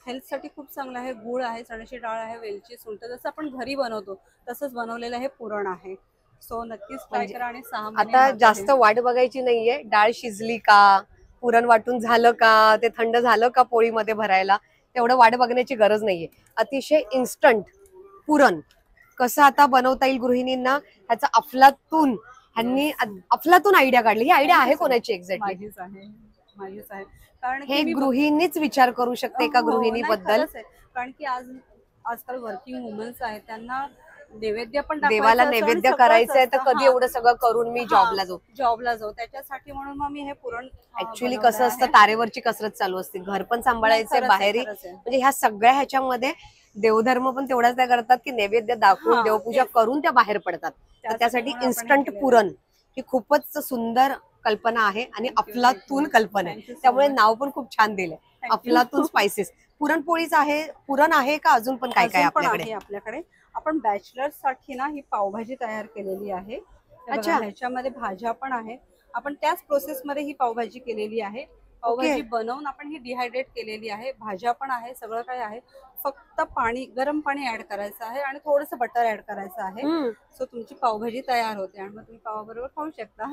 हेल्थ साठी खूप चांगलं आहे. गुळ आहे, चण्याची डाळ आहे, वेलची, सुंठ, जसं आपण घरी बनवतो तसंच बनवलेलं हे पुरण आहे. सो नक्कीच ट्राय करा. आणि 6 महिने आता जास्त वाट बघायची नाहीये. डाळ शिजली का, पुरण वाटून झालं का, ते थंड झालं का पोळीमध्ये भरायला, तेवढं वाट बघण्याची गरज नाहीये. अतिशय इन्स्टंट पुरण कसं आता बनवता येईल गृहिणींना, ह्याचा अफलातून ह्यांनी अफलातून आयडिया काढली. ही आयडिया आहे कोणाची एक्झॅक्टली? माझीच आहे. कारण हे गृहिणीच विचार करू शकते एका गृहिणीबद्दल. कारण की आजकाल वर्किंग वुमन्स आहेत, त्यांना नैवेद्य पण देवाला नैवेद्य करायचं आहे तर कधी एवढं सगळं करून मी जॉबला जाऊ. त्याच्यासाठी म्हणून मग मी हे पुरण ऍक्च्युली कसं असतं, तारेवरची कसरत चालू असते. घर पण सांभाळायचंय, बाहेरही. म्हणजे ह्या सगळ्या ह्याच्यामध्ये देवधर्म पण तेवढाच त्या करतात की नैवेद्य दाखवून देवपूजा करून त्या बाहेर पडतात. तर त्यासाठी इन्स्टंट पुरण ही खूपच सुंदर कल्पना आहे आणि अफलातून कल्पना आहे. त्यामुळे नाव पण खूप छान दिलंय, अफलातून स्पाइसेस. पुरणपोळीच आहे, पुरण आहे का अजून पण काय काय आपल्याकडे? आपण बॅचलर्स साठी ना ही पावभाजी तयार केलेली आहे. अच्छा. ह्याच्यामध्ये भाज्या पण आहे. आपण त्याच प्रोसेस मध्ये ही पावभाजी केलेली आहे. पावभाजी बनवून आपण ही डिहायड्रेट केलेली आहे. भाज्या पण आहे, सगळं काय आहे. फक्त पाणी, गरम पाणी ऍड करायचं आहे आणि थोडंसं बटर ऍड करायचं आहे. सो तुमची पावभाजी तयार होते आणि मग तुम्ही पावाबरोबर खाऊ शकता.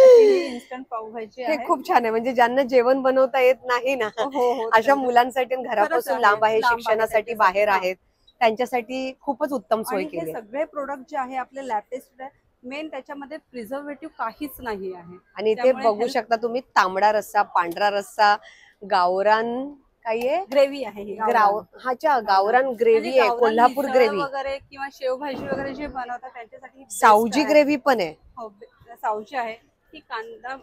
इन्स्टंट पावभाजी आहे. हे खूप छान आहे. म्हणजे ज्यांना जेवण बनवता येत नाही ना, अशा मुलांसाठी घरापासून लांब आहे, शिक्षणासाठी बाहेर आहेत, त्यांच्यासाठी खूपच उत्तम सोय केली. सगळे प्रोडक्ट जे आहे आपले लॅब टेस्टेड आहे. मेन त्याच्यामध्ये प्रिझर्वेटिव्ह काहीच नाही आहे. आणि इथे बघू शकता तुम्ही तांबडा रस्सा, पांढरा रस्सा, गावरान काही आहे ग्रेव्ही आहे ही गावरान ग्रेव्ही म्हणजे आहे, गावरान कोल्हापूर मिसळ ग्रेव्ही, वगैरे किंवा शेवभाजी वगैरे जे बनवतात त्यांच्यासाठी best सावजी आहे. ग्रेव्ही पण आहे. हो, सावजी आहे. ही कांदा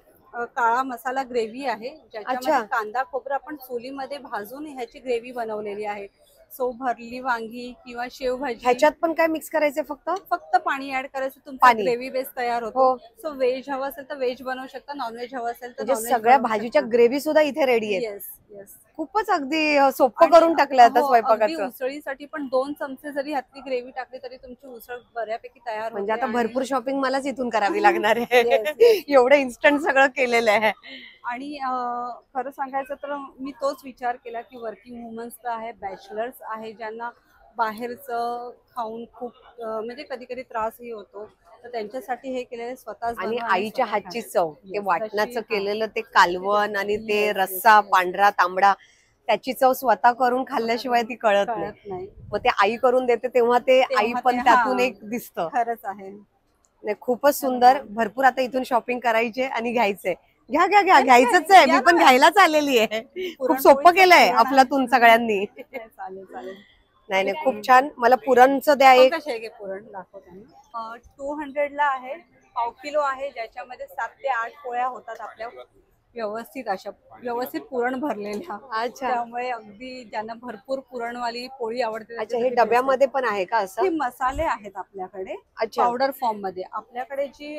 काळा मसाला ग्रेव्ही आहे, ज्याच्यामध्ये अच्छा. कांदा खोबरं आपण चुलीमध्ये भाजून ह्याची ग्रेव्ही बनवलेली आहे. सो भरली वांगी किंवा शेवभाजी ह्याच्यात पण काय मिक्स करायचंय फक्त? फक्त पाणी ऍड करायचं, तुमचा पाणी. ग्रेव्ही बेस तयार होतो. हो. सो व्हेज हवं असेल तर व्हेज बनवू शकता, नॉनव्हेज हवं असेल तर म्हणजे नॉनव्हेज सगळ्या भाजीच्या ग्रेव्ही सुद्धा इथे रेडी आहेत. Yes yes. खूपच अगदी सोपं करून टाकलं आता स्वयंपाकाचं. उसळीसाठी पण 2 चमचे जरी ह्यातली ग्रेव्ही टाकली तरी तुमची उसळ बऱ्यापैकी तयार होते. म्हणजे आता आणि- भरपूर शॉपिंग मलाच इथून करावी लागणार आहे. Yes, yes. एवढं इन्स्टंट सगळं केलेलं आहे. आणि खरं सांगायचं तर मी तोच विचार केला की वर्किंग वुमन्स तर आहे, बॅचलर्स आहे, ज्यांना बाहेरचं खाऊन खूप म्हणजे कधी कधी त्रासही होतो, तर त्यांच्यासाठी हे केलेलं स्वतःच आणि बनवा आईच्या स्वतः हातची खा. चव, ते Yes, वाटणाचं तशी, केलेलं ते कालवण आणि ते Yes, yes, रस्सा yes. पांढरा तांबडा, त्याची चव स्वतः करून खाल्ल्याशिवाय ती कळत नाही. कळत नाही. मग ते आई करून देते तेव्हा ते आई पण ते, त्यातून हा. एक दिसतं. खरंच आहे. नाही, खूपच सुंदर. भरपूर आता इथून शॉपिंग करायचे आणि घ्यायचंय. घ्या घ्या घ्या, घ्यायचंच आहे. मी पण घ्यायलाच आलेली आहे. खूप सोपं केलंय अफलातून सगळ्यांनी. चालेल चालेल. नाही नाही, खूप छान. मला पुरणचं द्या एक. कसे घे पुरण दाखवते. 200ला आहे, पाव किलो आहे, ज्याच्यामध्ये 7 ते 8 पोळ्या होतात आपल्या व्यवस्थित, अशा व्यवस्थित पुरण भरलेल्या. अच्छा त्यामुळे अगदी ज्यांना भरपूर पुरणवाली पोळी आवडते. अच्छा, हे डब्यामध्ये पण आहे का हे असं? मसाले आहेत आपल्याकडे अच्छा. पावडर फॉर्म मध्ये. आपल्याकडे जी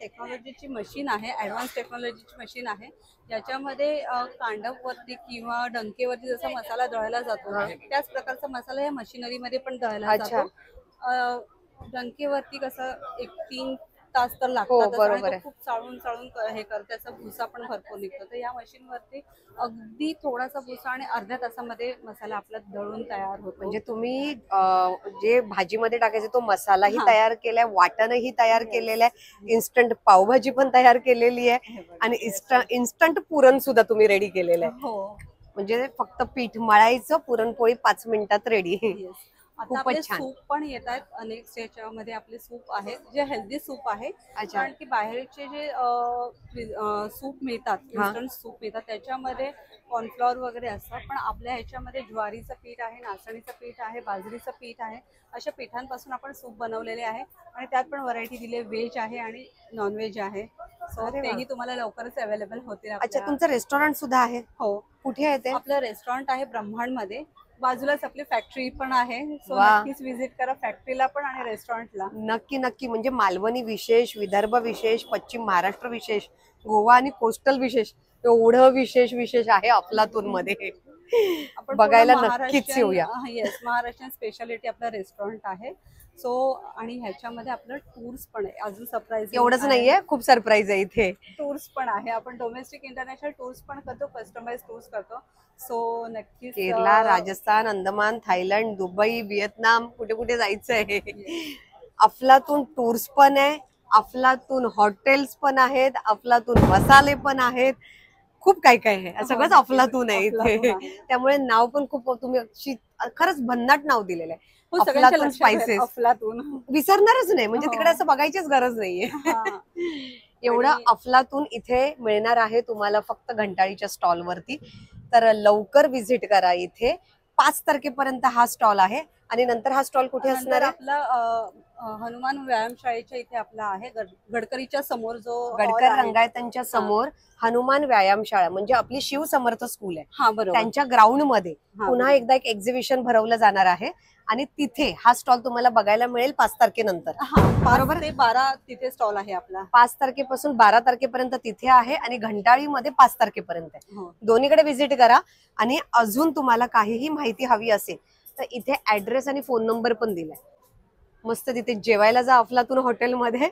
टेक्नॉलॉजीची मशीन आहे, ऍडव्हान्स टेक्नॉलॉजीची मशीन आहे, ज्याच्यामध्ये कांडपवरती किंवा डंकेवरती जसा मसाला दळला जातो त्याच प्रकारचा मसाला या मशिनरीमध्ये पण दळला अच्छा. जातो. डंकेवरती कसं 1-3 तास तर हो, लागतात, बरोबर आहे. खूप चाळून चाळून हे करते, त्याचा भुसा पण भरपूर निघतो. तर या मशीनवरती अगदी थोडासा भुसा आणि अर्ध्या तासामध्ये मसाला आपला दळून तयार होतो. म्हणजे तुम्ही जे भाजीमध्ये टाकायचे तो मसालाही हा. तयार केलाय, वाटणही तयार केलेलं आहे, इन्स्टंट पावभाजी पण तयार केलेली आहे हे बघा. आणि इन्स्टंट पुरण सुद्धा तुम्ही रेडी केलेलं आहे. हो. म्हणजे फक्त पीठ मळायचं, पुरणपोळी 5 मिनिटात रेडी. Yes. आता खूपच आपले छान. सूप पण येत आहेत अनेक याच्यामध्ये. आपले सूप आहेत जे हेल्दी सूप आहे, अच्छा. कारण की बाहेरचे जे सूप मिळतात, हा. इन्स्टंट सूप मिळतात, त्याच्यामध्ये कॉर्नफ्लॉवर वगैरे असतात, पण आपल्या ह्याच्यामध्ये ज्वारीचं पीठ आहे, नाचणीचं पीठ आहे, बाजरीचं पीठ आहे, अशा पिठांपासून आपण सूप बनवलेले आहे. आणि त्यात पण व्हरायटी दिली, व्हेज आहे आणि नॉनव्हेज आहे. सो अरे वा. तेही तुम्हाला लवकरच अवेलेबल होतील अच्छा, आपल्या. तुमचं रेस्टॉरंट सुद्धा आहे? हो, कुठे आहे ते? आपलं रेस्टॉरंट आहे ब्रह्मांडमध्ये, बाजूलाच आपली फॅक्टरी पण आहे. सो वा. नक्कीच व्हिजिट करा फॅक्टरीला पण आणि रेस्टॉरंटला. नक्की नक्की. म्हणजे मालवणी विशेष, विदर्भ विशेष, पश्चिम महाराष्ट्र विशेष, गोवा आणि कोस्टल विशेष, एवढं विशेष विशेष आहे अफलातून मध्ये. आपण बघायला पूर्ण नक्कीच येऊया. येस, महाराष्ट्रीयन स्पेशालिटी आपलं रेस्टॉरंट आहे. सो आणि ह्याच्यामध्ये आपलं टूर्स पण आहे. अजून सरप्राईज एवढंच नाहीये, खूप सरप्राईज आहे इथे. टूर्स पण आहे. आपण डोमेस्टिक इंटरनॅशनल टूर्स पण करतो, कस्टमाइज टूर्स करतो. सो नक्कीच Kerala, Rajasthan, Andaman, Thailand, Dubai, Vietnam, कुठे कुठे जायचंय. अफलातून टूर्स पण आहे, अफलातून हॉटेल्स पण आहेत, अफलातून मसाले पण आहेत, खूप काय काय आहे. सगळंच अफलातून आहे इथे. अफलातून आहे. त्यामुळे नाव पण खूप तुम्ही खरंच भन्नाट नाव दिलेलं आहे. हो, सगळ्यांच्या अफलातून लक्षात आहे, स्पायसेस अफलातून. विसरणारच नाही. म्हणजे हो. तिकडे असं बघायचीच गरज नाहीये. हा. एवढं आणि- अफलातून इथे मिळणार आहे तुम्हाला फक्त घंटाळीच्या स्टॉल वरती. तर लवकर व्हिजिट करा इथे. 5 तारखेपर्यंत हा स्टॉल आहे आणि नंतर हा स्टॉल कुठे नंतर असणार आहे? आपला हनुमान व्यायामशाळेच्या इथे आपला आहे, गडकरीच्या समोर जो hall गडकर आहे. रंगायतांच्या समोर हनुमान व्यायामशाळा, म्हणजे आपली शिव समर्थ स्कूल आहे, हा, बरोबर. त्यांच्या ग्राउंड मध्ये हा, पुन्हा बरोबर. एकदा एक एक्झिबिशन भरवलं जाणार आहे आणि तिथे हा स्टॉल तुम्हाला बघायला मिळेल 5 तारखेनंतर. हा, बरोबर. 5 ते 12 तिथे स्टॉल आहे आपला. 5 तारखेपासून 12 तारखेपर्यंत तिथे आहे आणि घंटाळीमध्ये 5 तारखेपर्यंत आहे. हो. दोन्हीकडे व्हिजिट करा. आणि अजून तुम्हाला काहीही माहिती हवी असेल तर इथे ऍड्रेस आणि फोन नंबर पण दिलाय. मस्त तिथे जेवायला जा अफलातून हॉटेलमध्ये.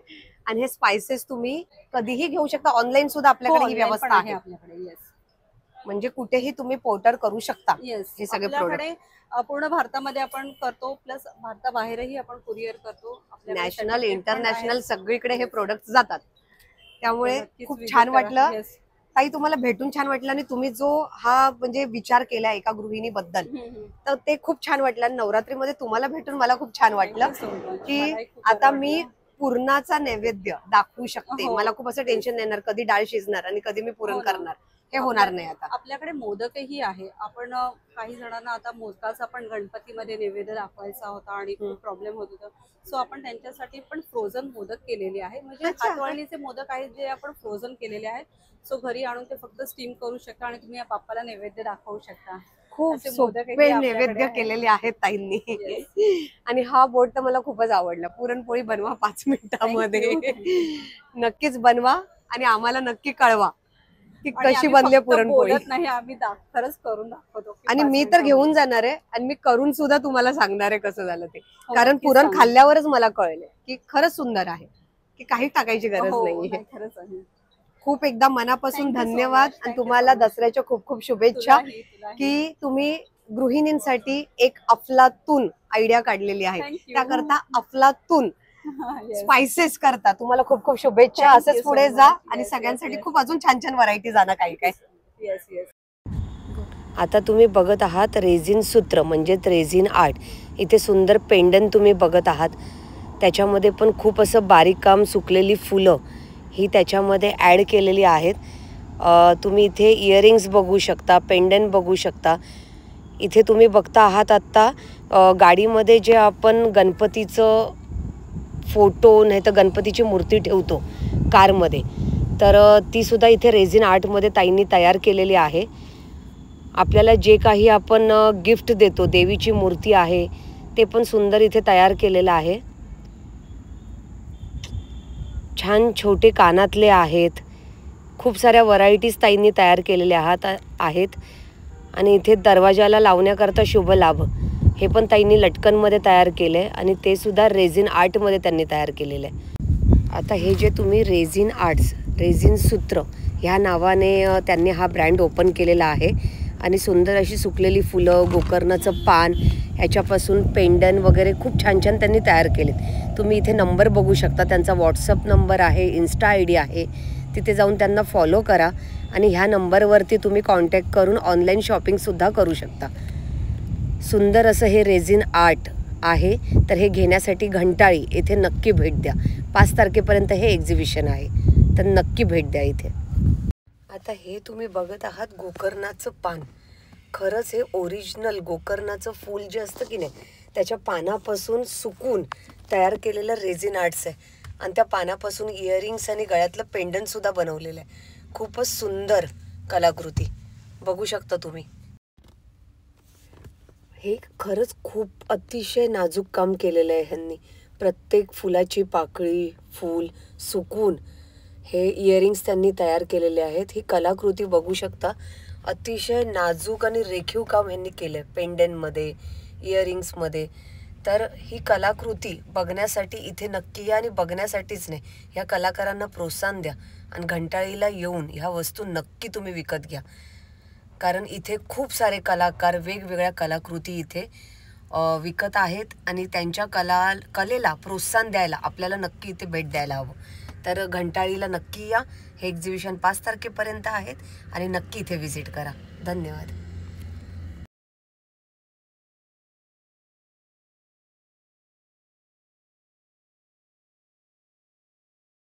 आणि हे स्पायसेस तुम्ही कधीही घेऊ शकता. ऑनलाईन सुद्धा आपल्याकडे ही हो, online पण व्यवस्था आहे. आपल्याकडे. येस म्हणजे कुठेही तुम्ही पोर्टर करू शकता येस. हे सगळे प्रोडक्ट. आपल्याकडे पूर्ण भारतामध्ये आपण करतो, प्लस भारताबाहेरही आपण कुरिअर करतो. आपल्याकडे नॅशनल, certificate पण इंटरनॅशनल आहे. सगळीकडे हे प्रोडक्ट जातात. त्यामुळे नक्कीच खूप visit छान करा. वाटलं. Yes. ताई, तुम्हाला भेटून छान वाटलं आणि तुम्ही जो हा म्हणजे विचार केला एका गृहिणीबद्दल, तर ते खूप छान वाटलं. आणि नवरात्रीमध्ये तुम्हाला भेटून मला खूप छान वाटलं Thank you so much. की मलाही खूप आता आवडलं. मी पुरणाचा नैवेद्य दाखवू शकते. हो. मला खूप असं टेन्शन येणार कधी डाळ शिजणार आणि कधी मी पुरण हो ना. करणार. हे होणार नाही आता. आपल्याकडे मोदकही आहे. आपण काही जणांना आता मोदकाचा पण गणपतीमध्ये नैवेद्य दाखवायचा होता आणि खूप प्रॉब्लेम होत होता, सो आपण त्यांच्यासाठी पण फ्रोझन मोदक केलेले आहे. म्हणजे हातवळणीचे मोदक आहेत जे आपण फ्रोझन केलेले आहेत. सो घरी आणून ते फक्त स्टीम करू शकता आणि तुम्ही या बाप्पाला नैवेद्य दाखवू शकता. खूप असे सोपे मोदकही आपल्याकडे नैवेद्य आहेत. केलेले आहेत ताईंनी. आणि हा बोर्ड तर मला खूपच आवडला. पुरणपोळी बनवा 5 मिनिटामध्ये. नक्कीच बनवा आणि आम्हाला नक्की कळवा की आणि कशी आम्ही बनली फक्त पुरणपोळी. बोलत नाही, आम्ही खरंच करून दाखवतो की आणि 5 मी तर मिनिटामध्ये. घेऊन जाणार आहे आणि मी करून सुद्धा तुम्हाला सांगणार आहे कसं झालं ते. हो, कारण नक्कीच पुरण सांगा. खाल्ल्यावरच मला कळलं की खरंच सुंदर आहे, की काही टाकायची गरज हो, नाहीये. नाही, खरंच आहे. खूप एकदा मनापासून Thank you so धन्यवाद. much. आणि Thank you तुम्हाला so much. दसऱ्याच्या खूप खूप शुभेच्छा तुलाही. की तुम्ही गृहिणींसाठी एक अफलातून आयडिया काढलेली आहे. Thank you. त्याकरता अफलातून Yes. स्पायसेस करता तुम्हाला खूप खूप शुभेच्छा. Thank असंच you so पुढे much. जा Yes, आणि yes, सगळ्यांसाठी yes. खूप अजून छान छान व्हरायटी जाणार काही काय. Yes, yes. आता तुम्ही बघत आहात रेझिन सूत्र म्हणजेच रेझिन आर्ट. इथे सुंदर पेंडन तुम्ही बघत आहात. त्याच्यामध्ये पण खूप असं बारीक काम, सुकलेली फुलं ही त्याच्यामध्ये ॲड केलेली आहेत. तुम्ही इथे इयरिंग्स बघू शकता, पेंडन बघू शकता. इथे तुम्ही बघता आहात आत्ता गाडीमध्ये जे आपण गणपतीचं फोटो नाही तर गणपतीची मूर्ती ठेवतो कारमध्ये, तर ती सुद्धा इथे रेझिन आर्टमध्ये ताईंनी तयार केलेली आहे. आपल्याला जे काही आपण गिफ्ट देतो, देवीची मूर्ती आहे ते पण सुंदर इथे तयार केलेलं आहे. छान छोटे कानातले आहेत. खूप साऱ्या व्हरायटीज ताईंनी तयार केलेल्या आहेत. आणि इथे दरवाजाला लावण्याकरता शुभ लाभ हे पण ताईंनी लटकनमध्ये तयार केलं आहे आणि ते सुद्धा रेझिन आर्टमध्ये त्यांनी तयार केलेलं आहे. आता हे जे तुम्ही रेझिन आर्ट्स, रेझिन सूत्र ह्या नावाने त्यांनी हा ब्रँड ओपन केलेला आहे. आणि सुंदर अशी सुकलेली फुलं, गोकर्णाचं पान, ह्याच्यापासून पेंडन वगैरे खूप छान छान त्यांनी तयार केलेत. तुम्ही इथे नंबर बघू शकता. त्यांचा व्हॉट्सअप नंबर आहे, इन्स्टा ID आहे. तिथे जाऊन त्यांना फॉलो करा आणि ह्या नंबरवरती तुम्ही कॉन्टॅक्ट करून ऑनलाईन शॉपिंगसुद्धा करू शकता. सुंदर असं हे रेझिन आर्ट आहे. तर हे घेण्यासाठी घंटाळी येथे नक्की भेट द्या. 5 तारखेपर्यंत हे एक्झिबिशन आहे, तर नक्की भेट द्या इथे. आता हे तुम्ही बघत आहात गोकर्णाचं पान. खरंच हे ओरिजिनल गोकर्णाचं फूल जे असतं की नाही, त्याच्या पानापासून सुकून तयार केलेलं रेझिन आर्ट्स आहे. आणि त्या पानापासून इयरिंग्स आणि गळ्यातलं पेंडनसुद्धा बनवलेलं आहे. खूपच सुंदर कलाकृती बघू शकता तुम्ही. हे खरंच खूप अतिशय नाजूक काम केलेलं आहे ह्यांनी. प्रत्येक फुलाची पाकळी, फूल सुकून हे इयरिंग्स त्यांनी तयार केलेले आहेत. ही कलाकृती बघू शकता. अतिशय नाजूक आणि रेखीव काम ह्यांनी केलं आहे पेंडनमध्ये, इयरिंग्समध्ये. तर ही कलाकृती बघण्यासाठी इथे नक्की या आणि बघण्यासाठीच नाही, ह्या कलाकारांना प्रोत्साहन द्या आणि घंटाळीला येऊन ह्या वस्तू नक्की तुम्ही विकत घ्या. कारण इथे खूप सारे कलाकार वेगवेगळ्या कलाकृती इथे विकत आहेत आणि त्यांच्या कलेला प्रोत्साहन द्यायला आपल्याला नक्की इथे भेट द्यायला हवं. तर घंटाळीला नक्की या. हे एक्झिबिशन 5 तारखेपर्यंत आहेत आणि नक्की इथे व्हिजिट करा. धन्यवाद.